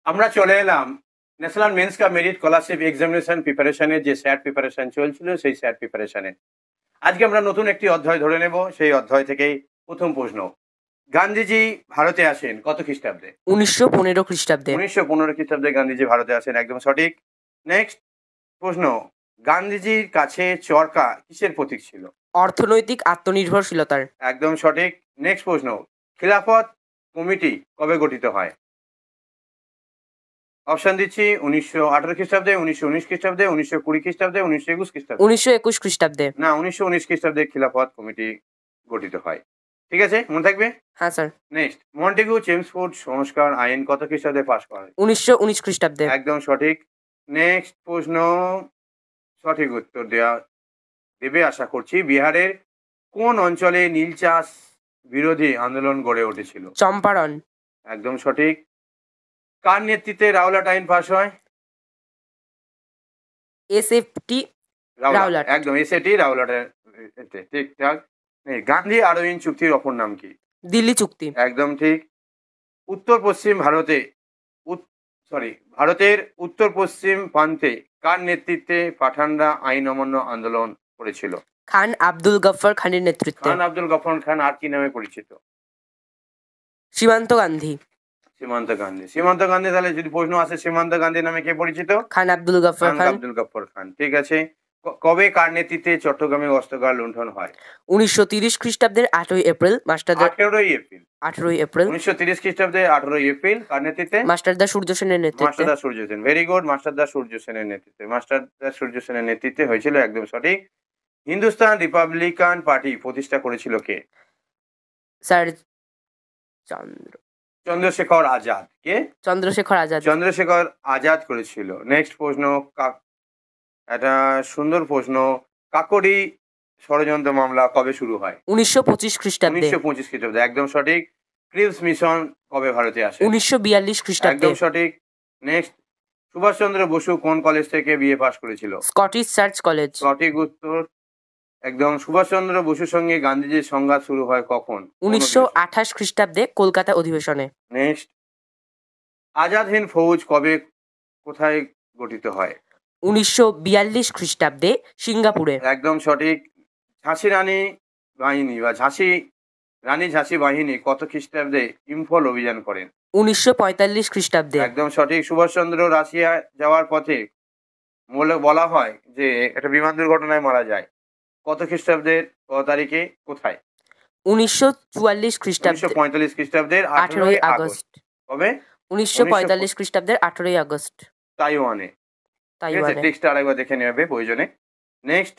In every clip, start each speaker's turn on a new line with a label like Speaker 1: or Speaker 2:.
Speaker 1: আমরা চলে এলাম national means cum merit scholarship examination প্রিপারেশনের যে স্যাট প্রিপারেশন চলছিল সেই স্যাট প্রিপারেশনে আজকে আমরা নতুন একটি অধ্যায় ধরে নেব। সেই অধ্যায় থেকেই প্রথম প্রশ্ন, গান্ধীজি ভারতে আসেন কত খ্রিস্টাব্দে?
Speaker 2: 1915 খ্রিস্টাব্দে।
Speaker 1: 1915 খ্রিস্টাব্দে গান্ধীজি ভারতে আসেন, একদম সঠিক। নেক্সট প্রশ্ন, গান্ধীজির কাছে চরকা কিসের প্রতীক ছিল?
Speaker 2: অর্থনৈতিক আত্মনির্ভরশীলতার।
Speaker 1: একদম সঠিক। নেক্সট প্রশ্ন, খিলাফত কমিটি কবে গঠিত হয়? অপশন দিচ্ছি, 1918 খ্রিস্টাব্দে, 1919 খ্রিস্টাব্দে, 1920 খ্রিস্টাব্দে, 1921 খ্রিস্টাব্দে।
Speaker 2: 1921 খ্রিস্টাব্দে।
Speaker 1: না, 1919 খ্রিস্টাব্দে খিলাফত কমিটি গঠিত হয়। ঠিক আছে, মনে থাকবে।
Speaker 2: হ্যাঁ স্যার।
Speaker 1: নেক্সট, মন্টেগু চেমসফোর্ড সংস্কার আইন কত খ্রিস্টাব্দে পাশ করে?
Speaker 2: 1919 খ্রিস্টাব্দে।
Speaker 1: একদম সঠিক। নেক্সট প্রশ্ন, সঠিক উত্তর দেবে আশা করছি। বিহারের কোন অঞ্চলে নীল চাষ বিরোধী আন্দোলন গড়ে উঠেছিল?
Speaker 2: চম্পারণ।
Speaker 1: একদম সঠিক। কার নেতৃত্বে রাওলাট আইন পাশ হয়?
Speaker 2: SFT Rowlatt.
Speaker 1: একদম এসএটি রাওলাটের ঠিকঠাক। গান্ধী আরউইন চুক্তির অপর নাম কি?
Speaker 2: দিল্লি চুক্তি।
Speaker 1: একদম ঠিক। উত্তর পশ্চিম ভারতের উত্তর পশ্চিম প্রান্তে কার নেতৃত্বে পাঠানরা আইন অমান্য আন্দোলন করেছিল?
Speaker 2: খান আব্দুল গফর খানের নেতৃত্বে।
Speaker 1: খান আব্দুল গফর খান আর কি নামে পরিচিত?
Speaker 2: সীমান্ত গান্ধী।
Speaker 1: সীমান্ত গান্ধী। সীমান্ত গান্ধী, তাহলে যদি প্রশ্ন আসে সীমান্ত গান্ধী নামে কে পরিচিত?
Speaker 2: খান আব্দুল গফর খান।
Speaker 1: আব্দুল গফর খান। ঠিক আছে। কবে কার নেতৃত্বে চট্টগ্রামে অস্ত্রগার লুণ্ঠন হয়?
Speaker 2: 1930 খ্রিস্টাব্দের 8ই এপ্রিল।
Speaker 1: 18ই এপ্রিল।
Speaker 2: 18ই এপ্রিল
Speaker 1: 1930 খ্রিস্টাব্দে 18ই এপ্রিল। কার নেতৃত্বে?
Speaker 2: মাস্টারদা সূর্য সেনের নেতৃত্বে।
Speaker 1: মাস্টারদা সূর্য সেন। Very good. মাস্টারদা সূর্য সেনের নেতৃত্বে। মাস্টারদা সূর্য সেনের নেতৃত্বে হয়েছিল, একদম সঠিক। হিন্দুস্তান রিপাবলিকান পার্টি প্রতিষ্ঠা করেছিল কে?
Speaker 2: স্যার
Speaker 1: চন্দ্রশেখর আজাদ। কে?
Speaker 2: চন্দ্রশেখর আজাদ।
Speaker 1: চন্দ্রশেখর আজাদ করেছিল। নেক্সট প্রশ্ন, একটা সুন্দর প্রশ্ন, কাকোরি ষড়যন্ত্র মামলা কবে শুরু হয়?
Speaker 2: 1925 খ্রিস্টাব্দে।
Speaker 1: 1925 খ্রিস্টাব্দে। একদম সঠিক। ক্রিপস মিশন কবে ভারতে আসে?
Speaker 2: 1942 খ্রিস্টাব্দে।
Speaker 1: একদম সঠিক। নেক্সট, সুভাষচন্দ্র বসু কোন কলেজ থেকে বিএ পাস করেছিল?
Speaker 2: Scottish church college.
Speaker 1: সঠিক উত্তর, একদম। সুভাষচন্দ্র বসুর সঙ্গে গান্ধীজির সংঘাত শুরু হয় কখন?
Speaker 2: 1928 খ্রিস্টাব্দে কলকাতা অধিবেশনে।
Speaker 1: নেক্সট, আজাদ হিন্দ ফৌজ কবে কোথায় গঠিত হয়?
Speaker 2: 1942 খ্রিস্টাব্দে সিঙ্গাপুরে।
Speaker 1: একদম সঠিক। ঝাঁসি রানী বাহিনী বা ঝাঁসি বাহিনী কত খ্রিস্টাব্দে ইম্ফল অভিযান করেন?
Speaker 2: 1945 খ্রিস্টাব্দে।
Speaker 1: একদম সঠিক। সুভাষচন্দ্র রাশিয়া যাওয়ার পথে বলা হয় যে একটা বিমান দুর্ঘটনায় মারা যায়, কত খ্রিস্টাব্দের কত তারিখে, কোথায়?
Speaker 2: 1944 খ্রিস্টাব্দে।
Speaker 1: 1945 খ্রিস্টাব্দের 18ই আগস্ট। কবে?
Speaker 2: 1945 খ্রিস্টাব্দের 18ই আগস্ট।
Speaker 1: তাইওয়ানে।
Speaker 2: তাইওয়ানে।
Speaker 1: টেক্সটটা আরেকবার দেখে নেবে প্রয়োজনে। নেক্সট,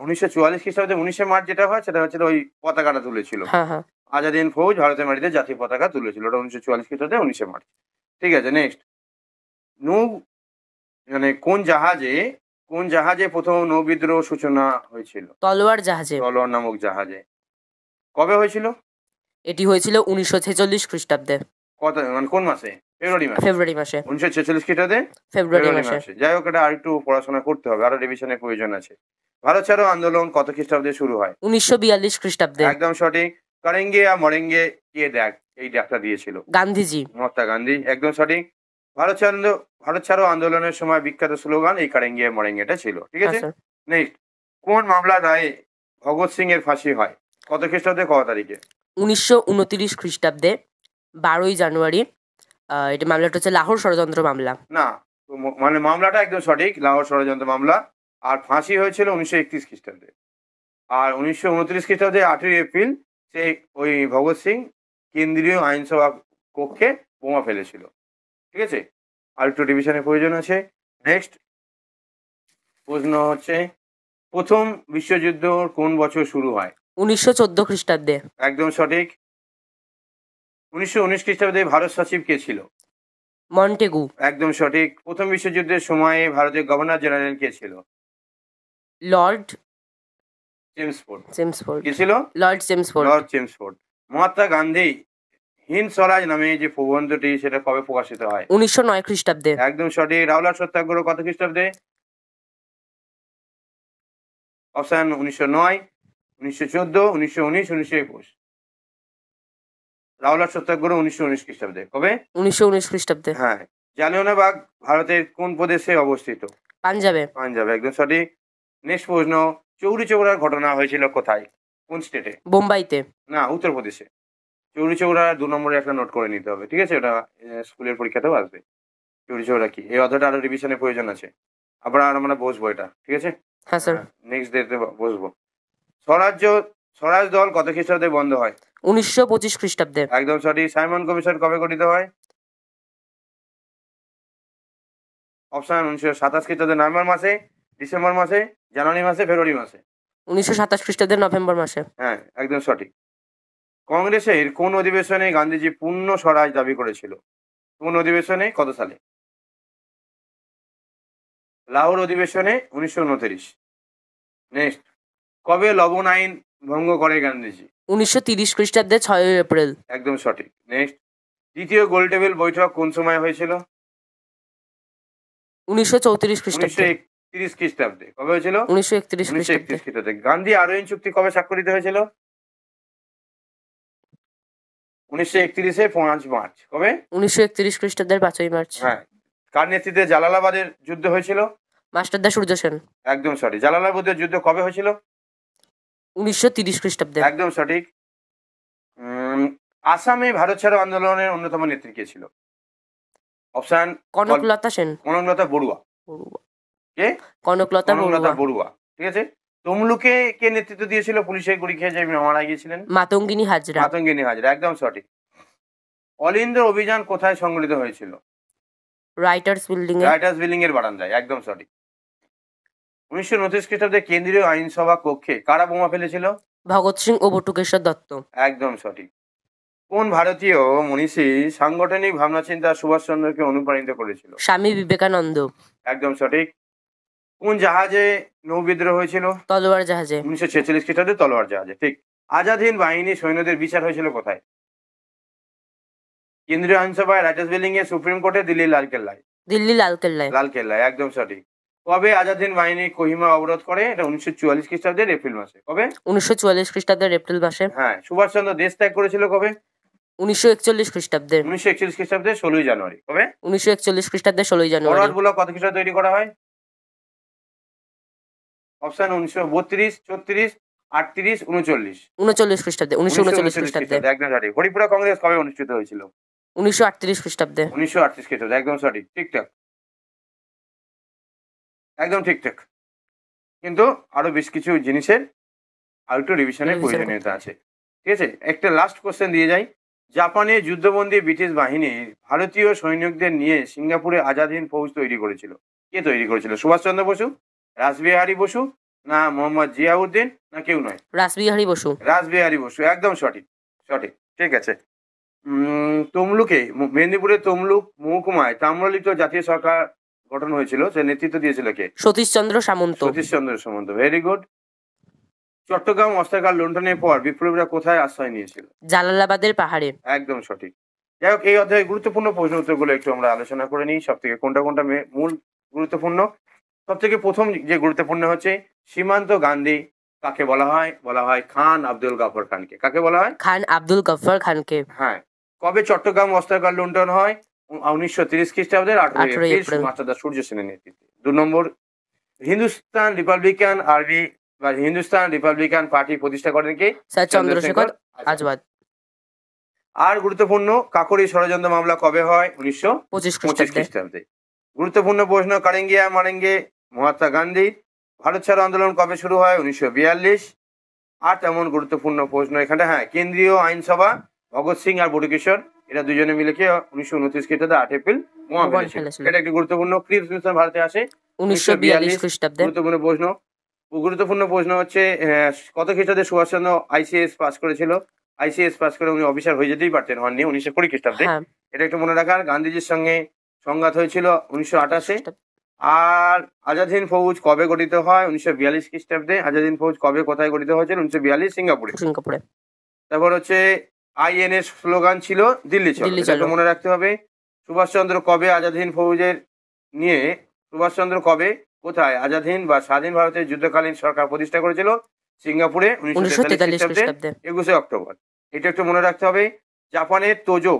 Speaker 1: 1944 খ্রিস্টাব্দে 19শে মার্চ যেটা হয় সেটা হচ্ছে ওই পতাকাটা তুলেছিল।
Speaker 2: হ্যাঁ হ্যাঁ।
Speaker 1: আজাদ হিন্দ ফৌজ ভারতের মাটিতে জাতীয় পতাকা তুলেছিল, ওটা 1944 খ্রিস্টাব্দে 19শে মার্চ। ঠিক আছে। নেক্সট, নৌ মানে কোন জাহাজে প্রথম নৌবিদ্রোহ সূচনা হয়েছিল?
Speaker 2: তলোয়ার জাহাজে।
Speaker 1: তলোয়ার নামক জাহাজে। কবে হয়েছিল?
Speaker 2: এটি হয়েছিল 1946 খ্রিস্টাব্দে।
Speaker 1: কত মানে কোন মাসে? ফেব্রুয়ারি মাসে। 1946 খ্রিস্টাব্দে
Speaker 2: ফেব্রুয়ারি মাসে।
Speaker 1: যাই হোক, এটা আরেকটু পড়াশোনা করতে হবে, আরো রিভিশনের প্রয়োজন আছে। ভারত ছাড়ো আন্দোলন কত খ্রিস্টাব্দে শুরু হয়?
Speaker 2: 1942 খ্রিস্টাব্দে।
Speaker 1: একদম সঠিক। করেঙ্গে আর মরেঙ্গে কে এই ডাকটা দিয়েছিল?
Speaker 2: গান্ধীজি।
Speaker 1: মহাত্মা গান্ধী। একদম সঠিক। ভারত ছাড়ো আন্দোলনের সময় বিখ্যাত স্লোগান এই করেঙ্গে মরেঙ্গেটা ছিল। ঠিক আছে। নেক্সট, কোন মামলার রায়ে ভগৎ সিং এর ফাঁসি হয়? কত খ্রিস্টাব্দে কত তারিখে?
Speaker 2: 1929 খ্রিস্টাব্দে 12ই জানুয়ারি। এটা মামলাটা হচ্ছে লাহোর ষড়যন্ত্র মামলা।
Speaker 1: না, মানে মামলাটা একদম সঠিক, লাহোর ষড়যন্ত্র মামলা। আর ফাঁসি হয়েছিল 1931 খ্রিস্টাব্দে। আর 1929 খ্রিস্টাব্দে 8ই এপ্রিল সে ওই ভগৎ সিং কেন্দ্রীয় আইনসভা কক্ষে বোমা ফেলেছিল। ঠিক আছে, আর একটু রিভিশনের প্রয়োজন আছে। নেক্সট প্রশ্ন হচ্ছে, প্রথম বিশ্বযুদ্ধ কোন বছর শুরু হয়?
Speaker 2: 1914 খ্রিস্টাব্দে।
Speaker 1: একদম সঠিক। 1919 খ্রিস্টাব্দে ভারত সচিব কে ছিল?
Speaker 2: মন্টেগু।
Speaker 1: একদম সঠিক। প্রথম বিশ্বযুদ্ধের সময়ে ভারতের গভর্নর জেনারেল কে ছিল?
Speaker 2: Lord
Speaker 1: Chelmsford.
Speaker 2: চেমসফোর্ড।
Speaker 1: কে ছিল?
Speaker 2: Lord Chelmsford.
Speaker 1: Lord Chelmsford. Mahatma Gandhi Hind Swaraj নামে যে প্রবন্ধটি সেটা কবে প্রকাশিত হয়?
Speaker 2: 1909 খ্রিস্টাব্দে।
Speaker 1: একদম সঠিক। রাওলাট সত্যাগ্রহ কত খ্রিস্টাব্দে? অপশন 1909, 1914, 1919, 1921। লাহোর সত্যাগ্রহ 1919 খ্রিস্টাব্দে। কবে?
Speaker 2: 1919 খ্রিস্টাব্দে।
Speaker 1: হ্যাঁ। জালিয়ানওয়ালাবাগ ভারতের কোন প্রদেশে অবস্থিত?
Speaker 2: পাঞ্জাবে।
Speaker 1: পাঞ্জাব, একদম সঠিক। নেক্সট প্রশ্ন, চৌরি চৌরার ঘটনা হয়েছিল কোথায়? কোন স্টেটে?
Speaker 2: বোম্বাইতে।
Speaker 1: না, উত্তরপ্রদেশে। চৌরি চৌরা 2 নম্বরে একটা নোট করে নিতে হবে। ঠিক আছে? ওটা স্কুলের পরীক্ষাতেও আসবে। চৌরি চৌরা কি? এই অধ্যায়টা আরো রিভিশনের প্রয়োজন আছে। আবার আমরা বসবো এটা। ঠিক আছে?
Speaker 2: হ্যাঁ স্যার।
Speaker 1: নেক্সট ডেতে বসবো। স্বরাজ দল কত খ্রিস্টাব্দে বন্ধ হয়?
Speaker 2: 1925 খ্রিস্টাব্দে।
Speaker 1: একদম সঠিক। সাইমন কমিশন কবে গঠিত হয়? অপশন 1927 খ্রিস্টাব্দে নভেম্বর মাসে, ডিসেম্বর মাসে, জানুয়ারি মাসে, ফেব্রুয়ারি মাসে।
Speaker 2: 1927 খ্রিস্টাব্দে নভেম্বর মাসে।
Speaker 1: হ্যাঁ, একদম সঠিক। কংগ্রেসের কোন অধিবেশনে গান্ধীজি পূর্ণ স্বরাজ দাবি করেছিল? কোন অধিবেশনে, কত সালে? লাহোর অধিবেশনে 1929। নেক্সট, কবে লবণ আইন ভঙ্গ করে গান্ধীজি?
Speaker 2: 1930 খ্রিস্টাব্দে 6 এপ্রিল।
Speaker 1: একদম সঠিক। নেক্সট, দ্বিতীয় গোলটেবিল বৈঠক কোন সময় হয়েছিল?
Speaker 2: 1934 খ্রিস্টাব্দে।
Speaker 1: 1931 খ্রিস্টাব্দে। কবে হয়েছিল?
Speaker 2: 1931 খ্রিস্টাব্দে।
Speaker 1: 1931 খ্রিস্টাব্দে। গান্ধী আরোহণ চুক্তি কবে স্বাক্ষরিত হয়েছিল? 1931-এ 5 মার্চ। কবে?
Speaker 2: 1931 খ্রিস্টাব্দের 5ই মার্চ।
Speaker 1: হ্যাঁ। কার নেতৃত্বে জালালাবাদের যুদ্ধ হয়েছিল?
Speaker 2: মাস্টারদা সূর্য সেন।
Speaker 1: একদম সঠিক। জালালাবাদের যুদ্ধ কবে হয়েছিল?
Speaker 2: 1930 খ্রিস্টাব্দে।
Speaker 1: একদম সঠিক। আসামে ভারত ছাড়ো আন্দোলনের অন্যতম নেত্রী কে ছিল? অপশন,
Speaker 2: কনকলতা সেন।
Speaker 1: কনকলতা বড়ুয়া। কে?
Speaker 2: কনকলতা
Speaker 1: কনকলতা
Speaker 2: বড়ুয়া।
Speaker 1: বড়ুয়া। ঠিক আছে? তমলুকে কে নেতৃত্ব দিয়েছিল পুলিশের গুলি খেয়ে যে মারা গিয়েছিলেন?
Speaker 2: মাতঙ্গিনী হাজরা।
Speaker 1: মাতঙ্গিনী হাজরা। একদম সঠিক। অলিন্দ অভিযান কোথায় সংগঠিত হয়েছিল?
Speaker 2: রাইটার্স বিল্ডিং এ।
Speaker 1: রাইটার্স বিল্ডিং এর বারান্দায়। একদম সঠিক। 1929 খ্রিস্টাব্দে কেন্দ্রীয় আইনসভা কক্ষে কারা বোমা ফেলেছিল?
Speaker 2: ভগৎ সিং ও বটুকেশ্বর দত্ত।
Speaker 1: একদম সঠিক। কোন ভারতীয় মনীষী সাংগঠনিক ভাবনা চিন্তা সুভাষচন্দ্রকে অনুপ্রাণিত করেছিল?
Speaker 2: স্বামী বিবেকানন্দ।
Speaker 1: একদম সঠিক। কোন জাহাজে নৌবিদ্রোহ হয়েছিল?
Speaker 2: তলোয়ার জাহাজে।
Speaker 1: 1946 খ্রিস্টাব্দে তলোয়ার জাহাজে। ঠিক। আজাদ হিন্দ বাহিনী সৈন্যদের বিচার হয়েছিল কোথায়? কেন্দ্রীয় আইনসভায়, রাইটার্স বিল্ডিং এ, সুপ্রিম কোর্টে, দিল্লি লালকেল্লায়।
Speaker 2: দিল্লি লালকেল্লায়।
Speaker 1: লালকেল্লায়। একদম সঠিক। কবে আজাদ হিন্দ বাহিনী কোহিমা অবরোধ করে? এটা 1944 খ্রিস্টাব্দের এপ্রিল মাসে। কবে?
Speaker 2: 1944 খ্রিস্টাব্দের এপ্রিল মাসে।
Speaker 1: হ্যাঁ। সুভাষচন্দ্র দেশ ত্যাগ করেছিল কবে?
Speaker 2: 1941 খ্রিস্টাব্দে।
Speaker 1: 1941 খ্রিস্টাব্দে 16ই জানুয়ারি। কবে?
Speaker 2: 1941 খ্রিস্টাব্দে 16ই জানুয়ারি।
Speaker 1: ফরওয়ার্ড ব্লক কত খ্রিস্টাব্দে তৈরি করা হয়? অপশন 1932, 34, 38, 39।
Speaker 2: 39 খ্রিস্টাব্দে। 1939 খ্রিস্টাব্দে।
Speaker 1: একদম সঠিক। হরিপুরা কংগ্রেস কবে অনুষ্ঠিত হয়েছিল?
Speaker 2: 1938 খ্রিস্টাব্দে।
Speaker 1: 1938 খ্রিস্টাব্দে। একদম সঠিক। ঠিকঠাক। একদম ঠিকঠাক। কিন্তু আরো বেশ কিছু জিনিসের আর একটু রিভিশনের প্রয়োজনীয়তা আছে। ঠিক আছে? একটা লাস্ট কোশ্চেন দিয়ে যাই। জাপানে যুদ্ধবন্দী ব্রিটিশ বাহিনী ভারতীয় সৈনিকদের নিয়ে সিঙ্গাপুরে আজাদ হিন্দ ফৌজ তৈরি করেছিল। কে তৈরি করেছিল? সুভাষচন্দ্র বসু, রাসবিহারী বসু, না মোহাম্মদ জিয়াউদ্দিন, না কেউ নয়?
Speaker 2: রাসবিহারী বসু।
Speaker 1: রাসবিহারী বসু। একদম সঠিক। সঠিক। ঠিক আছে। তমলুকে, মেদিনীপুরের তমলুক মহকুমায় তাম্রলিপ্ত জাতীয় সরকার গঠন হয়েছিল, সে নেতৃত্ব দিয়েছিল কে?
Speaker 2: সতীশচন্দ্র সামন্ত।
Speaker 1: সতীশচন্দ্র সামন্ত। Very good. চট্টগ্রাম অস্ত্রাগার লুণ্ঠনের পর বিপ্লবীরা কোথায় আশ্রয় নিয়েছিল?
Speaker 2: জালালাবাদের পাহাড়ে।
Speaker 1: একদম সঠিক। যাই হোক, এই অধ্যায়ে গুরুত্বপূর্ণ প্রশ্ন উত্তরগুলো একটু আমরা আলোচনা করে নিই। সব থেকে কোনটা কোনটা মূল গুরুত্বপূর্ণ? সব থেকে প্রথম যে গুরুত্বপূর্ণ হচ্ছে সীমান্ত গান্ধী কাকে বলা হয়? বলা হয় খান আব্দুল গাফর খানকে। কাকে বলা হয়?
Speaker 2: খান আব্দুল গফর খানকে।
Speaker 1: হ্যাঁ। কবে চট্টগ্রাম অস্ত্রাগার লুণ্ঠন হয়? 1930 খ্রিস্টাব্দের 18 এপ্রিল মাস্টারদা সূর্য সেনের নেতৃত্বে। 2 নম্বর, হিন্দুস্তান রিপাবলিকান আর্মি বা হিন্দুস্তান রিপাবলিকান পার্টি প্রতিষ্ঠা করেন কে?
Speaker 2: স্যার চন্দ্রশেখর আজাদ।
Speaker 1: আর গুরুত্বপূর্ণ, কাকোরি ষড়যন্ত্র মামলা কবে হয়? 1925 খ্রিস্টাব্দে। গুরুত্বপূর্ণ প্রশ্ন, কারেঙ্গিয়া মারেঙ্গে মহাত্মা গান্ধী। ভারত ছাড়ো আন্দোলন কবে শুরু হয়? 1942। আর তেমন গুরুত্বপূর্ণ প্রশ্ন এখানে, হ্যাঁ, কেন্দ্রীয় আইনসভা ভগৎ সিং আর বটুকেশ্বর এরা দুজনে মিলে কে 1929 খ্রিস্টাব্দে 8 এপ্রিল বোমা ফেলেছিল। এটা একটি গুরুত্বপূর্ণ। ক্রিপস মিশন ভারতে আসে
Speaker 2: 1942 খ্রিস্টাব্দে।
Speaker 1: গুরুত্বপূর্ণ প্রশ্ন হচ্ছে কত খ্রিস্টাব্দে সুভাষচন্দ্র আইসিএস পাস করেছিল? আইসিএস পাস করে উনি অফিসার হয়ে যেতেই পারতেন, হননি। 1920 খ্রিস্টাব্দে। এটা একটু মনে রাখার। গান্ধীজির সঙ্গে সংঘাত হয়েছিল 1928। আর আজাদ হিন্দ ফৌজ কবে গঠিত হয়? 1942 খ্রিস্টাব্দে। আজাদ হিন্দ ফৌজ কবে কোথায় গঠিত হয়েছিল? 1942 সিঙ্গাপুরে। তারপর হচ্ছে আইএনএস স্লোগান ছিল দিল্লি চলো। এটা মনে রাখতে হবে। সুভাষচন্দ্র কবে আজাদ হিন্দ ফৌজের নিয়ে সুভাষচন্দ্র কবে কোথায় আজাদ হিন্দ বা স্বাধীন ভারতের যুদ্ধকালীন সরকার প্রতিষ্ঠা করেছিল? সিঙ্গাপুরে 1943 খ্রিস্টাব্দে 21 অক্টোবর। এটা একটু মনে রাখতে হবে। জাপানের তোজো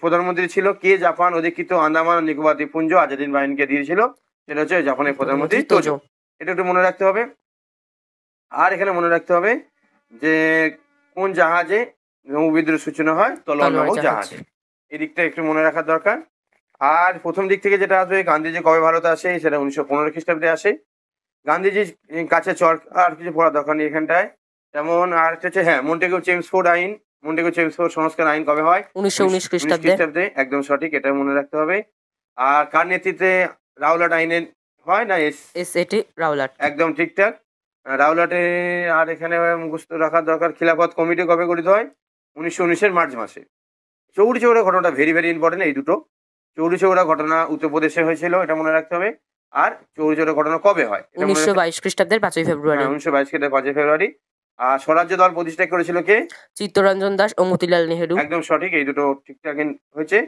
Speaker 1: প্রধানমন্ত্রী ছিল কে? জাপান অধিকৃত আন্দামান ও নিকোবর দ্বীপপুঞ্জ আজাদিন বাহিনীকে দিয়েছিল, সেটা হচ্ছে জাপানের প্রধানমন্ত্রী তোজো। এটা একটু মনে রাখতে হবে। আর এখানে মনে রাখতে হবে যে কোন জাহাজে নৌ বিদ্রোহের সূচনা হয়? তলোয়ার নামক জাহাজে। এই দিকটা একটু মনে রাখার দরকার। আর প্রথম দিক থেকে যেটা আসবে, গান্ধীজি কবে ভারতে আসে? সেটা 1915 খ্রিস্টাব্দে আসে। গান্ধীজির কাছে আর কিছু পড়ার দরকার নেই এখানটায়। যেমন আর একটা হচ্ছে, হ্যাঁ, মন্টেগু চেমসফোর্ড আইন, মন্টেগু চেমসফোর্ড সংস্কার আইন কবে হয়?
Speaker 2: 1919
Speaker 1: খ্রিস্টাব্দে। একদম সঠিক, এটা মনে রাখতে হবে। আর কার নেতৃত্বে রাওলাট আইনের হয়? না
Speaker 2: এটি রাওলাট।
Speaker 1: একদম ঠিকঠাক, রাওলাটে। আর এখানে মুখস্থ রাখার দরকার, খিলাফত কমিটি কবে গঠিত হয়? 1919 মার্চ মাসে। চৌরি চৌরা ঘটনাটা ভেরি ভেরি ইম্পর্টেন্ট, এই দুটো। চৌরি চৌরা ঘটনা উত্তরপ্রদেশে হয়েছিল, এটা মনে রাখতে হবে। আর চৌরি চৌরা ঘটনা কবে হয়?
Speaker 2: 1922 খ্রিস্টাব্দের 5ই ফেব্রুয়ারি।
Speaker 1: 1922 খ্রিস্টাব্দের 5ই ফেব্রুয়ারি। আর স্বরাজ্য দল প্রতিষ্ঠা করেছিল কে?
Speaker 2: চিত্তরঞ্জন দাস ও মতিলাল নেহেরু।
Speaker 1: একদম সঠিক, এই দুটো ঠিকঠাক হয়েছে।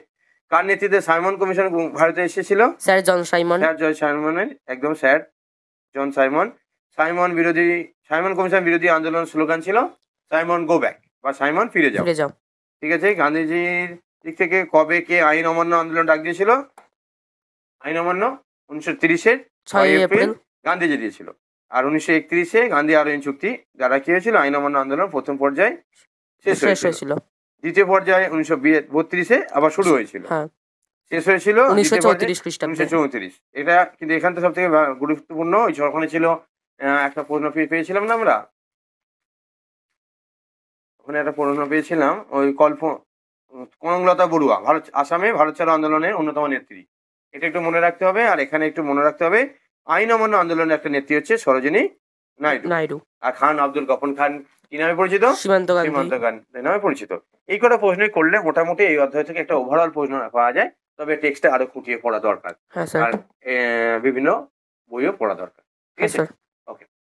Speaker 1: কার নেতৃত্বে সাইমন কমিশন ভারতে এসেছিল?
Speaker 2: Sir John Simon.
Speaker 1: Sir John সাইমনের, একদম sir John Simon. Simon commission বিরোধী আন্দোলন স্লোগান ছিল সাইমন গো ব্যাক, বা সাইমন ফিরে যাও। ঠিক আছে। গান্ধীজির দিক থেকে কবে কে আইন অমান্য আন্দোলন ডাক দিয়েছিল? আইন অমান্য 1930-এর 6 এপ্রিল গান্ধীজি দিয়েছিল। আর 1931-এ গান্ধী আরোহণ চুক্তি দ্বারা কি হয়েছিল? আইন অমান্য আন্দোলন প্রথম পর্যায়ে শেষ হয়েছিল। দ্বিতীয় পর্যায়ে 1932-এ আবার শুরু হয়েছিল, শেষ হয়েছিল
Speaker 2: 1934 খ্রিস্টাব্দে।
Speaker 1: 1934। এটা কিন্তু এখান থেকে সব থেকে গুরুত্বপূর্ণ, ওই ওখানে ছিল একটা প্রশ্ন পেয়েছিলাম না আমরা, ওখানে একটা প্রশ্ন পেয়েছিলাম, ওই কনকলতা বড়ুয়া আসামে ভারত ছাড়ো আন্দোলনের অন্যতম নেত্রী, এটা একটু মনে রাখতে হবে। আর এখানে একটু মনে রাখতে হবে, আইন অমান্য আন্দোলনের একটা নেত্রী হচ্ছে সরোজিনী নাইডু। আর খান আব্দুল গফর খান কি নামে পরিচিত? সীমান্ত গান্ধী নামে পরিচিত। এই কটা প্রশ্ন করলে মোটামুটি এই অধ্যায় থেকে একটা ওভারঅল প্রশ্ন পাওয়া যায়, তবে টেক্সটটা আরো খুঁটিয়ে পড়া দরকার, আর বিভিন্ন বইও পড়া দরকার। ঠিক আছে।